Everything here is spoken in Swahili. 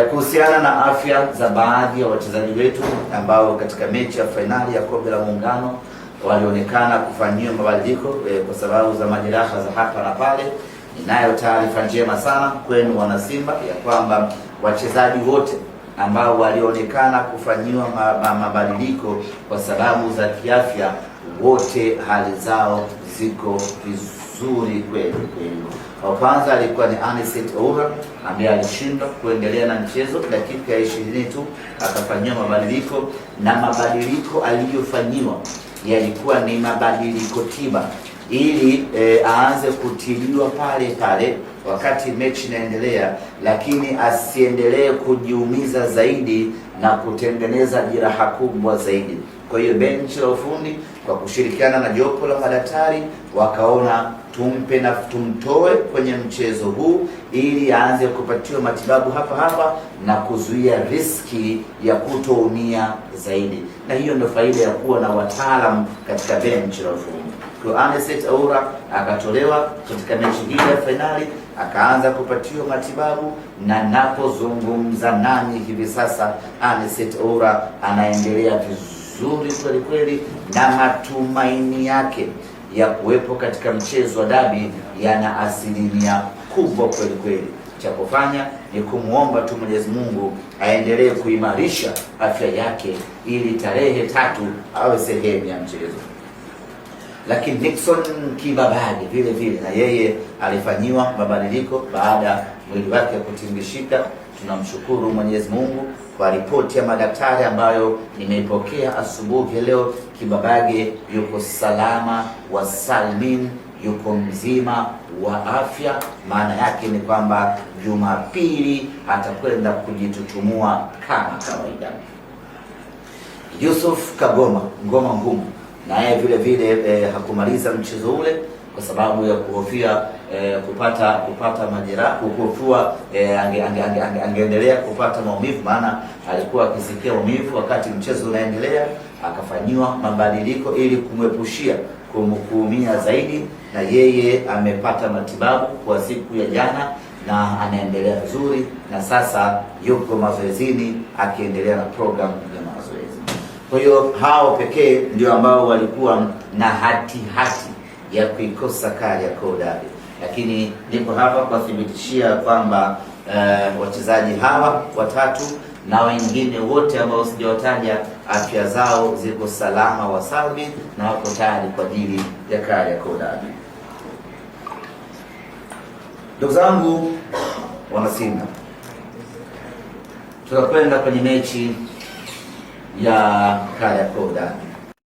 Kuhusiana na afya za baadhi ya wachezaji wetu ambao katika mechi ya fainali ya Kombe la Muungano walionekana kufanyiwa mabadiliko kwa sababu za majeraha za hapa na pale, ninayo taarifa njema sana kwenu wana Simba ya kwamba wachezaji wote ambao walionekana kufanyiwa mabadiliko kwa sababu za kiafya, wote hali zao ziko vizuri kweli kweli. Wa kwanza alikuwa ni Anicet Oura ambaye alishindwa kuendelea na mchezo dakika ya 20 tu akafanyiwa mabadiliko, na mabadiliko aliyofanyiwa yalikuwa ni mabadiliko tiba ili aanze kutiliwa pale pale wakati mechi inaendelea, lakini asiendelee kujiumiza zaidi na kutengeneza jeraha kubwa zaidi. Kwa hiyo benchi la ufundi kwa kushirikiana na jopo la madaktari wakaona tumpe na tumtoe kwenye mchezo huu ili aanze kupatiwa matibabu hapa hapa na kuzuia riski ya kutoumia zaidi. Na hiyo ndio faida ya kuwa na wataalamu katika benchi la ufundi. Kwa Anicet Oura akatolewa katika mechi hii ya finali, akaanza kupatiwa matibabu, na napozungumza nani hivi sasa Anicet Oura anaendelea vizuri kweli kweli, na matumaini yake ya kuwepo katika mchezo wa dabi yana asilimia kubwa kweli kweli. Cha kufanya ni kumuomba tu Mwenyezi Mungu aendelee kuimarisha afya yake ili tarehe 3 awe sehemu ya mchezo. Lakini Dickson Kibabage vile vile na yeye alifanyiwa mabadiliko baada ya mwili wake kutingishika. Tunamshukuru Mwenyezi Mungu kwa ripoti ya madaktari ambayo nimeipokea asubuhi leo. Kibabage yuko salama wa salmin, yuko mzima wa afya. Maana yake ni kwamba Jumapili atakwenda kujitutumua kama kawaida. Yusuf Kagoma, ngoma ngumu, na yeye vile vile hakumaliza mchezo ule kwa sababu ya kuhofia kupata majeraha, kuhofia angeendelea kupata maumivu, maana alikuwa akisikia maumivu wakati mchezo unaendelea. Akafanyiwa mabadiliko ili kumwepushia kuumia zaidi, na yeye amepata matibabu kwa siku ya jana na anaendelea vizuri, na sasa yuko mazoezini akiendelea na programu ya mazoezi. Kwa hiyo hao pekee ndio ambao walikuwa na hati ya kuikosa Kariakoo Derby, lakini nipo hapa kuwathibitishia kwamba wachezaji hawa watatu na wengine wote ambao sijawataja afya zao ziko salama wa salmi na wako tayari kwa ajili ya Kariakoo Derby. Ndugu zangu wana Simba, tunakwenda kwenye mechi ya Kariakoo Derby.